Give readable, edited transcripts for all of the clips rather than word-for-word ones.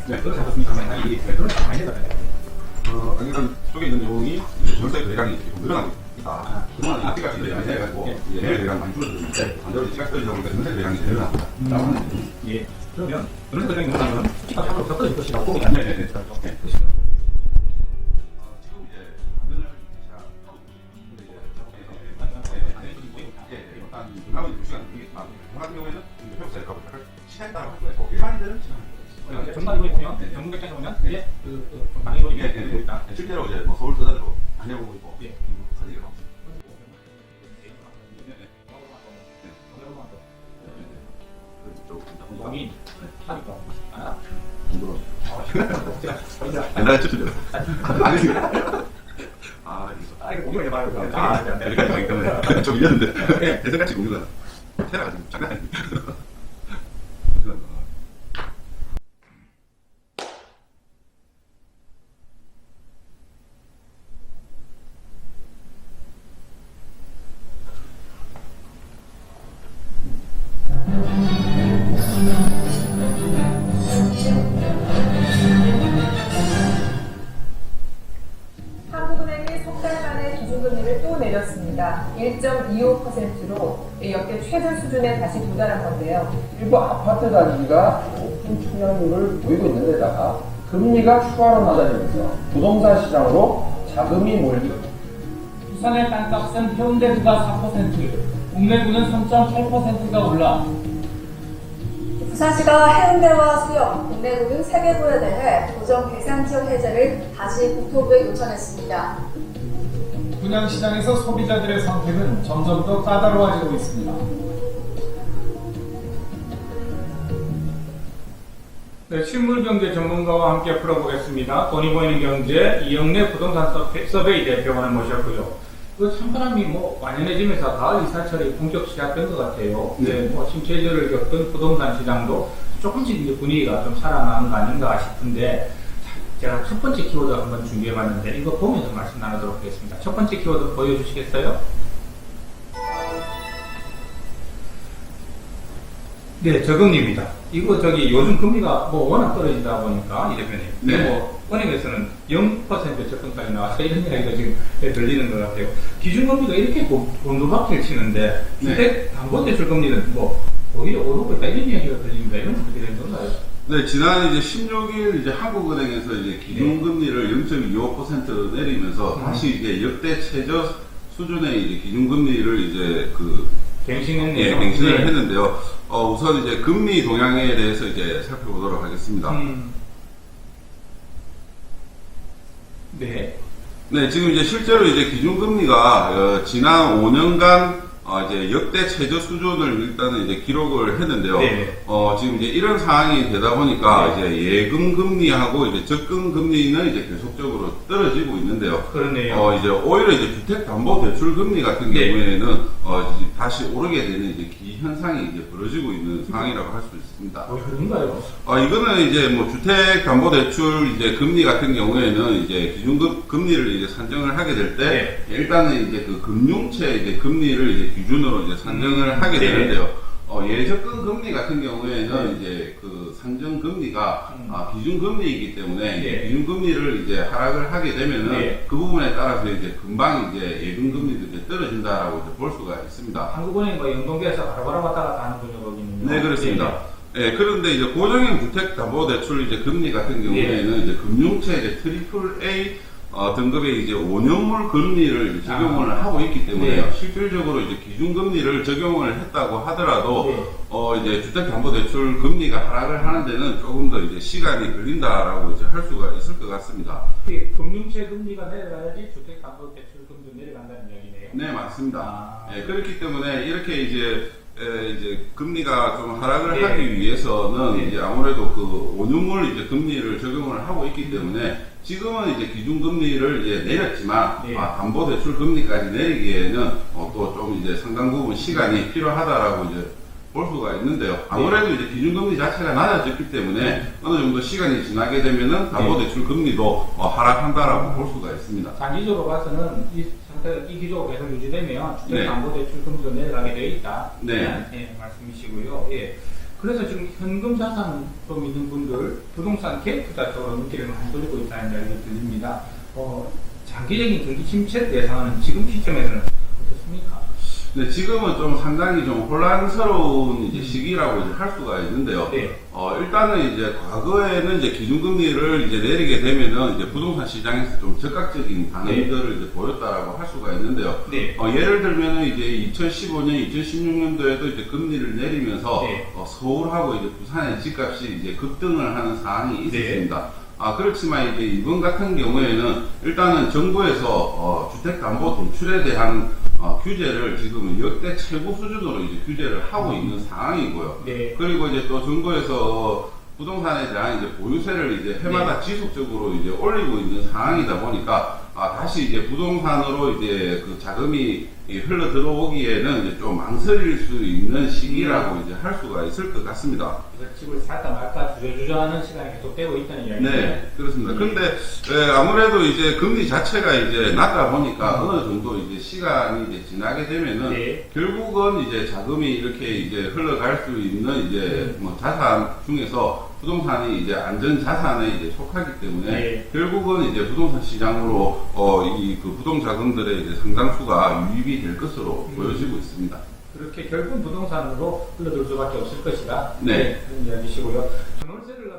네, 그렇게 잡았으니까 이 그런 거 많이 해달라요. 일단 쪽에 있는 내용이 전세 대량이 늘어나고 있다. 그동안 아직까지 이제 많이 해가지고 내일 대량 많이 줄어들었는데 반대로 시간 떨어지다 보니까 전세 대량이 늘어났다. 예. 그러면 전세 대량이 늘어나면 시가적으로 더 떨어질 것이라고 보기 안 되는 지금 이제 남은 2시간 되겠지만 같은 경우에는 회복사의 값을 시간에 따라 바꾸고 일반인들은 전반적으로 보면 전국객장에 보면 이게 방위로 이게 되고 있다. 실제로 이제 뭐 서울 서자들로 다녀보고 있고 예. 사진이 왕이 하니까 아. 옛날에 쳤죠. 이거 공유해 봐요. 여기까지 가기 때문에 좀 이랬는데 예전같이 공유가 테라가 좀 장난 아닙니다. 한국은행이 석 달 만에 기준금리를 또 내렸습니다. 1.25%로 역대 최저 수준에 다시 도달한 건데요. 일부 아파트 단지가 높은 청약률을 보이고 있는 데다가 금리가 추가로 낮아지면서 부동산 시장으로 자금이 몰리고 부산의 땅값은 해운대구가 4%, 읍내구는 3.8%가 올라 부산시가 해운대와 수영, 읍내구 3개구에 대해 고정 대상지역 해제를 다시 국토부에 요청했습니다. 분양시장에서 소비자들의 선택은 점점 더 까다로워지고 있습니다. 네, 실물경제 전문가와 함께 풀어보겠습니다. 돈이 보이는 경제 이영래 부동산 서베이 대표관을 모셨고요. 그 찬바람이 완연해지면서 가을 이사철이 본격 시작된 것 같아요. 네, 침체절을 겪은 부동산 시장도 조금씩 이제 분위기가 좀 살아나는 거 아닌가 싶은데, 제가 첫 번째 키워드 한번 준비해봤는데 이거 보면서 말씀 나누도록 하겠습니다. 첫 번째 키워드 보여주시겠어요? 네, 저금리입니다. 이거 요즘 금리가 워낙 떨어지다 보니까 이 대표님, 네. 은행에서는 0% 접근까지 나와서 이런 이야기가 지금 들리는 것 같아요. 기준금리가 이렇게 곤두박질 치는데 주택담보대출 금리는 오히려 오르고 있다 이런 이야기가 들립니다. 이건 어떻게 된 건가요? 네, 지난 이제 16일 이제 한국은행에서 이제 기준금리를 0.25% 내리면서 다시 이제 역대 최저 수준의 이제 기준금리를 이제 갱신했네요. 갱신을 했는데요. 우선 이제 금리 동향에 대해서 이제 살펴보도록 하겠습니다. 네. 네, 지금 이제 실제로 이제 기준금리가 지난 5년간 이제 역대 최저 수준을 일단은 이제 기록을 했는데요. 네. 지금 이제 이런 상황이 되다 보니까 네. 이제 예금 금리하고 이제 적금 금리는 이제 계속적으로 떨어지고 있는데요. 그러네요. 이제 오히려 이제 주택담보대출 금리 같은 네. 경우에는 다시 오르게 되는 이제 기현상이 이제 벌어지고 있는 상황이라고 할 수 있습니다. 그런가요? 이거는 이제 주택담보대출 이제 금리 같은 경우에는 이제 기준금리를 이제 산정을 하게 될 때 일단은 이제 금융채 이제 금리를 이제 기준으로 이제 산정을 하게 되는데요. 예적금 금리 같은 경우에는 이제 산정 금리가 기준금리이기 때문에 기준금리를 이제 하락을 하게 되면은 그 부분에 따라서 이제 금방 이제 예금금리도 이제 떨어진다라고 이제 볼 수가 있습니다. 한국은행 연동계에서 바로바로 왔다 갔다 하는군요, 거기는. 네, 그렇습니다. 네, 그런데 이제 고정형 주택담보대출 이제 금리 같은 경우에는 이제 금융채 이제 트리플 A 등급의 이제 5년물 금리를 이제 적용을 하고 있기 때문에 실질적으로 이제 기준금리를 적용을 했다고 하더라도 이제 주택담보대출 금리가 하락을 하는 데는 조금 더 이제 시간이 걸린다라고 이제 할 수가 있을 것 같습니다. 금융채 금리가 내려가야지 주택담보대출 금리도 내려간다는 이야기네요. 네, 맞습니다. 그렇기 때문에 이렇게 이제 이제 금리가 좀 하락을 네. 하기 위해서는 네. 이제 아무래도 그 원유물 이제 금리를 적용을 하고 있기 때문에 지금은 이제 기준금리를 이제 내렸지만 네. 담보대출 금리까지 내리기에는 또 좀 이제 상당 부분 시간이 필요하다라고 이제 볼 수가 있는데요. 아무래도 이제 기준금리 자체가 낮아졌기 때문에 어느 정도 시간이 지나게 되면은 담보대출 금리도 하락한다라고 볼 수가 있습니다. 장기적으로 봐서는 이 상태가 이 기조가 계속 유지되면 네. 주택담보대출 금리도 내려가게 되어 있다. 네. 예, 말씀이시고요. 예. 그래서 지금 현금 자산 좀 있는 분들 부동산 계획 투자 쪽으로 눈길을 많이 돌리고 있다는 이야기가 들립니다. 장기적인 경기 침체 예상하는 지금 시점에서는 어떻습니까? 네, 지금은 좀 상당히 좀 혼란스러운 이제 시기라고 이제 할 수가 있는데요. 네. 일단은 이제 과거에는 이제 기준금리를 이제 내리게 되면은 이제 부동산 시장에서 좀 적극적인 반응들을 이제 보였다라고 할 수가 있는데요. 네. 예를 들면은 이제 2015년, 2016년도에도 이제 금리를 내리면서 네. 서울하고 이제 부산의 집값이 이제 급등을 하는 상황이 있었습니다. 네. 그렇지만 이제 이번 같은 경우에는 일단은 정부에서 주택담보대출에 대한 규제를 지금은 역대 최고 수준으로 이제 규제를 하고 있는 상황이고요. 네. 그리고 이제 또 정부에서 부동산에 대한 이제 보유세를 이제 해마다 지속적으로 이제 올리고 있는 상황이다 보니까 다시 이제 부동산으로 이제 그 자금이 흘러 들어오기에는 이제 좀 망설일 수 있는 시기라고 이제 할 수가 있을 것 같습니다. 그래서 집을 살까 말까 주저주저하는 시간이 계속되고 있다는 이야기죠. 네, 그렇습니다. 근데 아무래도 이제 금리 자체가 이제 낮다 보니까 어느 정도 이제 시간이 이제 지나게 되면은 네. 결국은 이제 자금이 이렇게 이제 흘러갈 수 있는 이제 뭐 자산 중에서 부동산이 이제 안전 자산에 이제 속하기 때문에 네. 결국은 이제 부동산 시장으로 이 그 부동자금들의 이제 상당수가 유입이 될 것으로 보여지고 있습니다. 그렇게 결국은 부동산으로 흘러들 수밖에 없을 것이다. 네. 그런 이야기시고요. 전월세를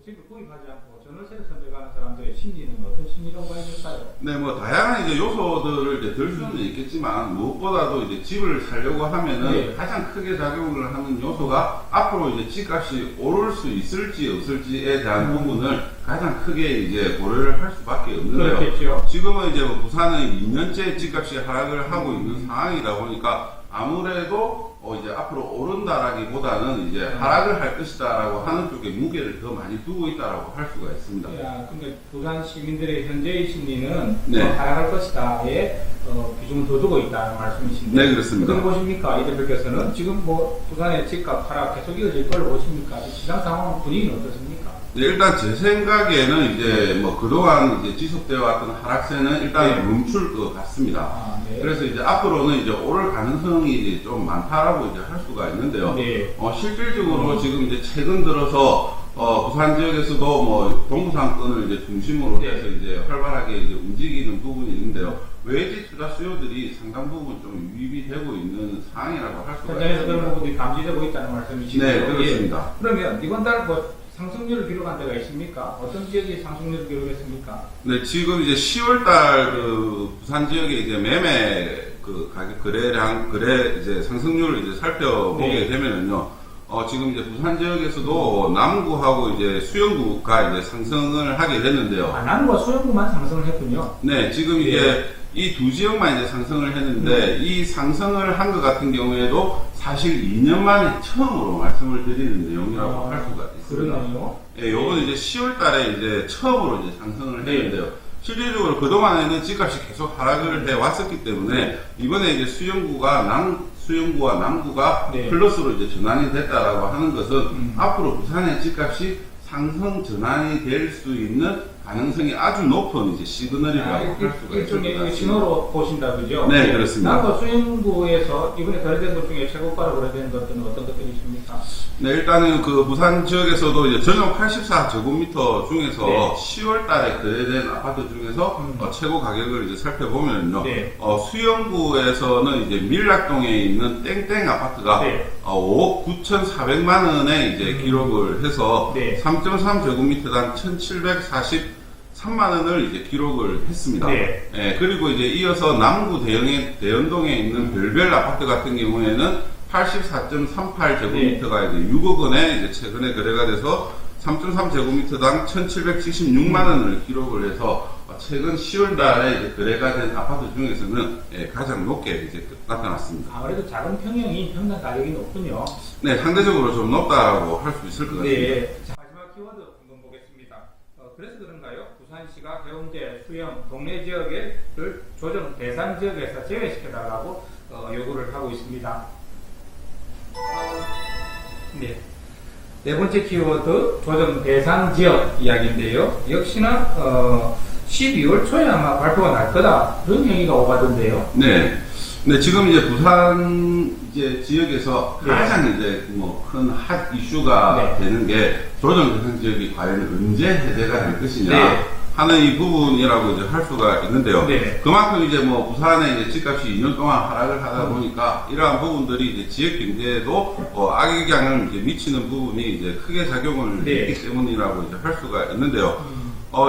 집을 구입하지 않고 전월세를 선택하는 사람들의 심리는 어떤 심리라고 봐야 될까요? 네, 뭐 다양한 이제 요소들을 이제 들 수는 있겠지만 무엇보다도 이제 집을 살려고 하면은 네. 가장 크게 작용을 하는 요소가 앞으로 이제 집값이 오를 수 있을지 없을지에 대한 부분을 가장 크게 이제 고려를 할 수밖에 없는데요. 그렇겠죠. 지금은 이제 뭐 부산은 2년째 집값이 하락을 하고 있는 상황이다 보니까 아무래도 이제 앞으로 오른다라기보다는 이제 하락을 할 것이다라고 하는 쪽에 무게를 더 많이 두고 있다라고 할 수가 있습니다. 근데 부산 시민들의 현재의 심리는 네. 하락할 것이다에 비중을 더 두고 있다는 말씀이신데. 네, 그렇습니다. 어떻게 보십니까? 이 대표께서는 지금 뭐 부산의 집값 하락 계속 이어질 걸 보십니까? 시장 상황 분위기는 어떻습니까? 네, 일단 제 생각에는 이제 뭐 그동안 이제 지속되어 왔던 하락세는 일단 네. 멈출 것 같습니다. 네. 그래서 이제 앞으로는 이제 오를 가능성이 이제 좀 많다라고 이제 할 수가 있는데요. 네. 실질적으로 지금 이제 최근 들어서 부산 지역에서도 뭐 동부상권을 이제 중심으로 네. 해서 이제 활발하게 이제 움직이는 부분이 있는데요. 외지 투자 수요들이 상당 부분 좀 유입이 되고 있는 상황이라고 할 수가 현장에서 그런 있습니다. 부분들이 감지되고 있다는 말씀이시죠? 네, 그렇습니다. 예. 그러면 이번 달 뭐 상승률을 기록한 데가 있습니까? 어떤 지역이 상승률을 기록했습니까? 네, 지금 이제 10월달 그 부산 지역의 이제 매매 그 가격 거래 이제 상승률을 이제 살펴보게 네. 되면은요, 지금 이제 부산 지역에서도 남구하고 이제 수영구가 이제 상승을 하게 됐는데요. 남구와 수영구만 상승을 했군요. 네, 지금 이제 이 두 지역만 이제 상승을 했는데 이 상승을 한 것 같은 경우에도 사실 2년 만에 처음으로 말씀을 드리는 내용이라고 할 수가 있습니다. 그러네요. 예, 요거는 이제 10월 달에 이제 처음으로 이제 상승을 네. 했는데요. 실질적으로 그동안에는 집값이 계속 하락을 해 왔었기 때문에 이번에 이제 수영구와 남구가 네. 플러스로 이제 전환이 됐다라고 하는 것은 앞으로 부산의 집값이 상승 전환이 될 수 있는 가능성이 아주 높은 이제 시그널이라고 할 수가 있을 것 일종의 같습니다. 신호로 보신다, 그죠? 네, 그렇습니다. 남구 수영구에서 이번에 거래된 것 중에 최고가로 거래된 것들은 어떤 것들이 있습니까? 네, 일단은 그 부산 지역에서도 이제 전용 84제곱미터 중에서 네. 10월 달에 거래된 아파트 중에서 최고 가격을 이제 살펴보면요. 네. 수영구에서는 이제 밀락동에 있는 땡땡 아파트가 네. 5억 9,400만 원에 이제 기록을 해서 네. 3.3제곱미터당 1,743만 원을 이제 기록을 했습니다. 네. 예, 그리고 이제 이어서 남구 대연동에 있는 별별 아파트 같은 경우에는 84.38제곱미터가 이제 6억 원에 이제 최근에 거래가 돼서 3.3제곱미터당 1,776만 원을 기록을 해서 최근 10월 달에 이제 거래가 된 아파트 중에서는 가장 높게 이제 나타났습니다. 아무래도 작은 평형이 평당 가격이 높군요. 네, 상대적으로 좀 높다고 할 수 있을 것 같습니다. 네. 자, 마지막 키워드 한번 보겠습니다. 그래서 그런가요? 부산시가 해운대, 수영, 동래 지역을 조정 대상 지역에서 제외시켜달라고 요구를 하고 있습니다. 네. 네 번째 키워드 조정 대상 지역 이야기인데요. 역시나 12월 초에 아마 발표가 날 거다 그런 얘기가 오가던데요. 네. 네, 지금 이제 부산 이제 지역에서 네. 가장 이제 뭐 큰 핫 이슈가 네. 되는 게 조정 대상 지역이 과연 언제 해제가 될 것이냐 네. 하는 이 부분이라고 이제 할 수가 있는데요. 네. 그만큼 이제 뭐 부산의 이제 집값이 2년 동안 하락을 하다 보니까 이러한 부분들이 이제 지역 경제에도 악영향을 이제 미치는 부분이 이제 크게 작용을 네. 했기 때문이라고 이제 할 수가 있는데요.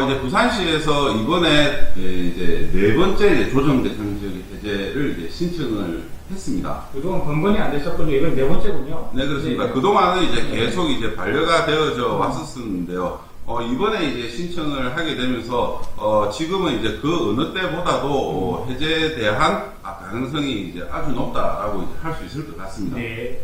이제 부산시에서 이번에 이제 네 번째 이제 조정 대상 지역 해제를 이제 신청을 했습니다. 그동안 번번이 안 됐었군요. 이번 네 번째군요. 네, 그렇습니다. 네. 그동안은 이제 계속 이제 반려가 되어져 왔었는데요. 이번에 이제 신청을 하게 되면서, 지금은 이제 그 어느 때보다도 해제에 대한 가능성이 이제 아주 높다라고 이제 할 수 있을 것 같습니다. 네.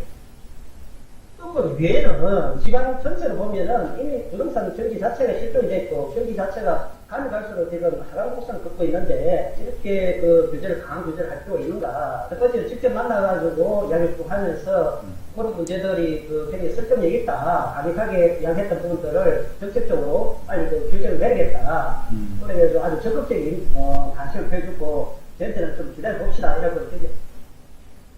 또 위에는 지방 전체를 보면은 이미 부동산 경기 자체가 실종돼 있고 경기 자체가 가면 갈수록 지금 하강 곡선을 긋고 있는데 이렇게 그 규제를 강한 규제를 할 필요가 있는가? 첫 번째는 직접 만나가지고 이야기를 쭉 하면서 그런 문제들이 그 굉장히 설득력 있다. 강력하게 이야기했던 부분들을 정책적으로 빨리 그 규제를 내리겠다. 그래서 아주 적극적인 관심을 펴주고 저한테는 좀 기다려봅시다. 이라고 이렇게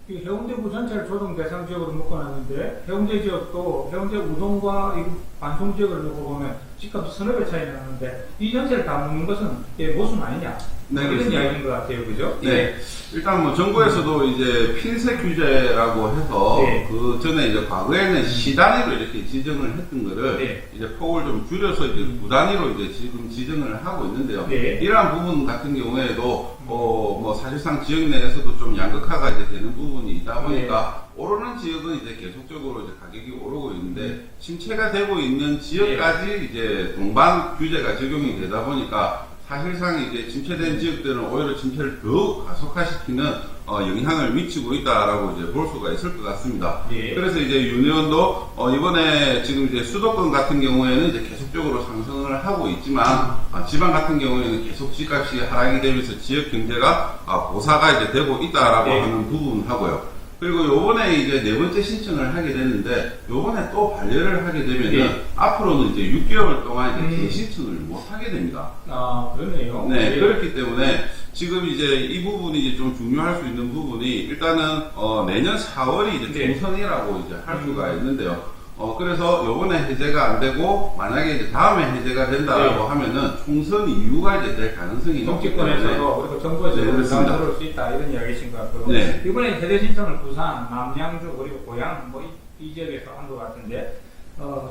이 해운대구 전체를 조정 대상 지역으로 묶어놨는데 해운대 지역도 해운대 우동과 이 반송 지역을 놓고 보면 집값이 서너 배 차이 나는데 이 전체를 다 묶는 것은 모순 아니냐? 네, 이런 그렇습니다. 이야기인 것 같아요, 그죠? 네. 일단 뭐 정부에서도 이제 핀셋 규제라고 해서 네. 그 전에 이제 과거에는 시 단위로 이렇게 지정을 했던 거를 네. 이제 폭을 좀 줄여서 이제 구 단위로 이제 지금 지정을 하고 있는데요. 네. 이러한 부분 같은 경우에도 뭐 사실상 지역 내에서도 좀 양극화가 이제 되는 부분이 있다 보니까 오르는 지역은 이제 계속적으로 이제 가격이 오르고 있는데 침체가 되고 있는 지역까지 이제 동반 규제가 적용이 되다 보니까 사실상 이제 침체된 지역들은 오히려 침체를 더욱 가속화시키는 영향을 미치고 있다라고 이제 볼 수가 있을 것 같습니다. 예. 그래서 이제 윤의원도 이번에 지금 이제 수도권 같은 경우에는 이제 계속적으로 상승을 하고 있지만 지방 같은 경우에는 계속 집값이 하락이 되면서 지역 경제가 고사가 이제 되고 있다라고 네. 하는 부분하고요. 그리고 요번에 이제 네 번째 신청을 하게 되는데 요번에 또 반려를 하게 되면은 네. 앞으로는 이제 6개월 동안 이제 재신청을 못 하게 됩니다. 아, 그러네요. 네, 예. 그렇기 때문에 지금 이제 이 부분이 이제 좀 중요할 수 있는 부분이 일단은 내년 4월이 이제 네. 총선이라고 이제 할 수가 있는데요. 그래서 요번에 해제가 안 되고 만약에 이제 다음에 해제가 된다라고 네. 하면은 총선 이후가 이제 될 가능성이 높기 때문에 정치권에서도 그리고 정부에서도 네, 그렇습니다. 부담스러울 수 있다 이런 이야기신 것 같고요. 네. 이번에 해제 신청을 부산, 남양주 그리고 고양 이 지역에서 한 것 같은데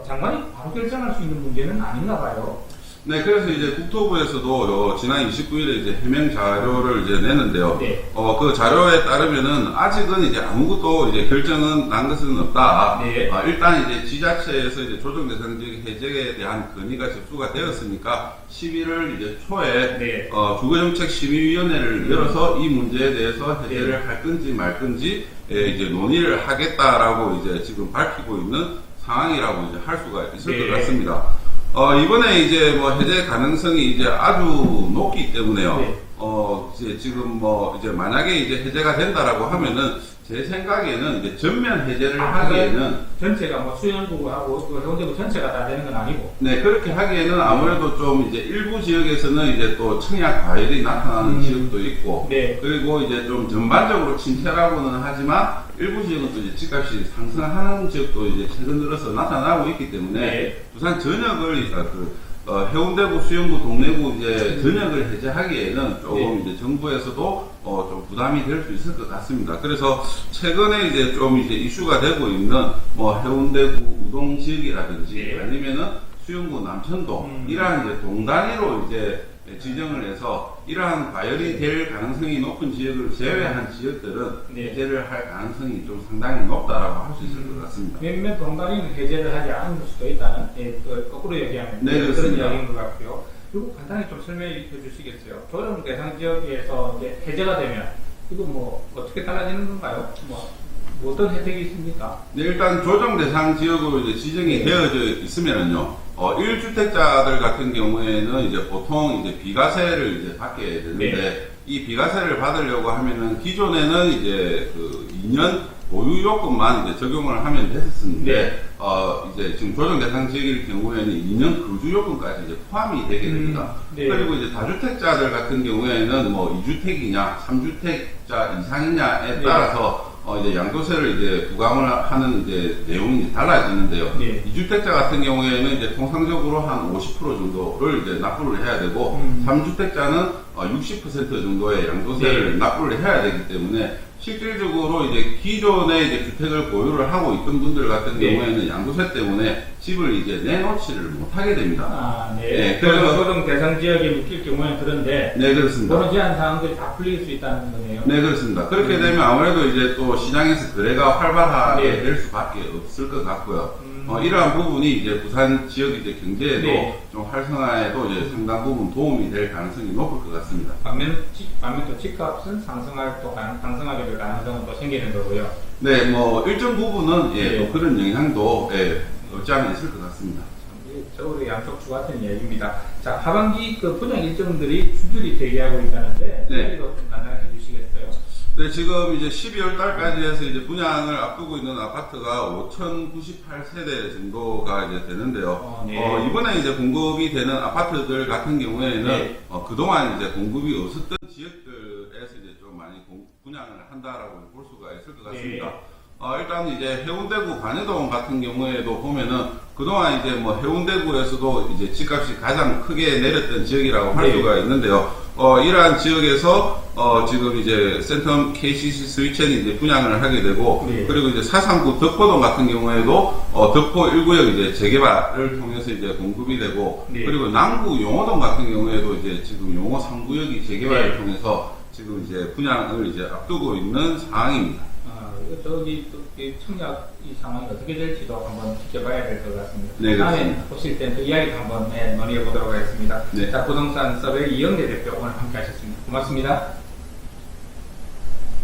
장관이 바로 결정할 수 있는 문제는 아닌가 봐요. 네, 그래서 이제 국토부에서도 지난 29일에 이제 해명 자료를 이제 내는데요. 네. 그 자료에 따르면은 아직은 이제 아무것도 이제 결정은 난 것은 없다. 네. 일단 이제 지자체에서 이제 조정 대상 지역 해제에 대한 건의가 접수가 되었으니까 11월 이제 초에 네. 주거정책 심의위원회를 열어서 이 문제에 대해서 해제를 할 건지 말 건지 이제 논의를 하겠다라고 이제 지금 밝히고 있는 상황이라고 이제 할 수가 있을 네. 것 같습니다. 이번에 이제 뭐 해제 가능성이 이제 아주 높기 때문에요. 네. 이제 지금 뭐 이제 만약에 이제 해제가 된다라고 하면은 제 생각에는 이제 전면 해제를 하기에는 전체가 뭐 수영구하고 그 해운대구 전체가 다 되는 건 아니고. 네, 그렇게 하기에는 아무래도 좀 이제 일부 지역에서는 이제 또 청약 과열이 나타나는 지역도 있고, 네. 그리고 이제 좀 전반적으로 침체라고는 하지만 일부 지역은 또 이제 집값이 상승하는 지역도 이제 최근 들어서 나타나고 있기 때문에 네. 부산 전역을 해운대구, 수영구, 동래구 이제 전역을 해제하기에는 조금 네. 이제 정부에서도 좀 부담이 될 수 있을 것 같습니다. 그래서 최근에 이제 좀 이제 이슈가 되고 있는 뭐 해운대구 우동 지역이라든지 네. 아니면은 수영구 남천동 이러한 이제 동단위로 이제 지정을 해서 이러한 과열이 될 가능성이 높은 지역을 제외한 지역들은 네. 해제를 할 가능성이 좀 상당히 높다라고 할 수 있을 것 같습니다. 몇몇 동단위는 해제를 하지 않을 수도 있다는 거꾸로 얘기하면 네, 그런 그렇습니다. 이야기인 것 같고요. 이거 간단히 좀 설명해 주시겠어요? 조정 대상 지역에서 이제 해제가 되면 이거 뭐 어떻게 달라지는 건가요? 뭐 어떤 혜택이 있습니까? 네, 일단 조정 대상 지역으로 이제 지정이 되어져 있으면은요, 1주택자들 같은 경우에는 이제 보통 이제 비과세를 이제 받게 되는데, 이 비과세를 받으려고 하면은 기존에는 이제 그 2년 보유 요건만 이제 적용을 하면 됐었는데, 이제 지금 조정 대상 지역일 경우에는 2년 거주 요건까지 이제 포함이 되게 됩니다. 그리고 이제 다주택자들 같은 경우에는 뭐 2주택이냐, 3주택자 이상이냐에 따라서 이제 양도세를 이제 부과를 하는 이제 내용이 달라지는데요. 2주택자 같은 경우에는 이제 통상적으로 한 50% 정도를 이제 납부를 해야 되고, 3주택자는 60% 정도의 양도세를 납부를 해야 되기 때문에, 실질적으로 이제 기존에 이제 주택을 보유를 하고 있던 분들 같은 경우에는 양도세 때문에 집을 이제 내놓지를 못하게 됩니다. 그래서 조정 대상 지역에 묶일 경우에는 그런데, 네, 그렇습니다. 그런 제한 사항들이 다 풀릴 수 있다는 거네요. 네, 그렇습니다. 그렇게 되면 아무래도 이제 또 시장에서 거래가 활발하게 될 수밖에 없을 것 같고요. 이러한 부분이 이제 부산 지역 이제 경제에도 좀 활성화에도 이제 상당 부분 도움이 될 가능성이 높을 것 같습니다. 반면 또 집값은 상승하게 될 가능성은 또 생기는 거고요. 네, 뭐 일정 부분은 또 그런 영향도 없지 않아 있을 것 같습니다. 저우로 양쪽주 같은 이야기입니다. 자, 하반기 그 분양 일정들이 줄줄이 대기하고 있다는데, 이거 좀 간단하게 해주시겠어요? 네, 지금 이제 12월 달까지 해서 이제 분양을 앞두고 있는 아파트가 5,098세대 정도가 이제 되는데요. 이번에 이제 공급이 되는 아파트들 같은 경우에는 그동안 이제 공급이 없었던 지역들에서 이제 좀 많이 분양을 한다라고 볼 수가 있을 것 같습니다. 일단 이제 해운대구 관여동 같은 경우에도 보면은 그동안 이제 뭐 해운대구에서도 이제 집값이 가장 크게 내렸던 지역이라고 할 수가 있는데요. 이러한 지역에서 지금 이제 센텀 KCC 스위첸이 이제 분양을 하게 되고, 그리고 이제 439 덕포동 같은 경우에도 덕포 1구역 이제 재개발을 통해서 이제 공급이 되고, 그리고 남구 용호동 같은 경우에도 이제 지금 용호 3구역이 재개발을 통해서 지금 이제 분양을 이제 앞두고 있는 상황입니다. 저기 또 청약 이 상황이 어떻게 될지도 한번 지켜봐야 될 것 같습니다. 네, 다음에 보실 땐 그 이야기도 한번 논의해 보도록 하겠습니다. 네. 자, 부동산 서베이 이영대 대표 오늘 함께 하셨습니다. 고맙습니다.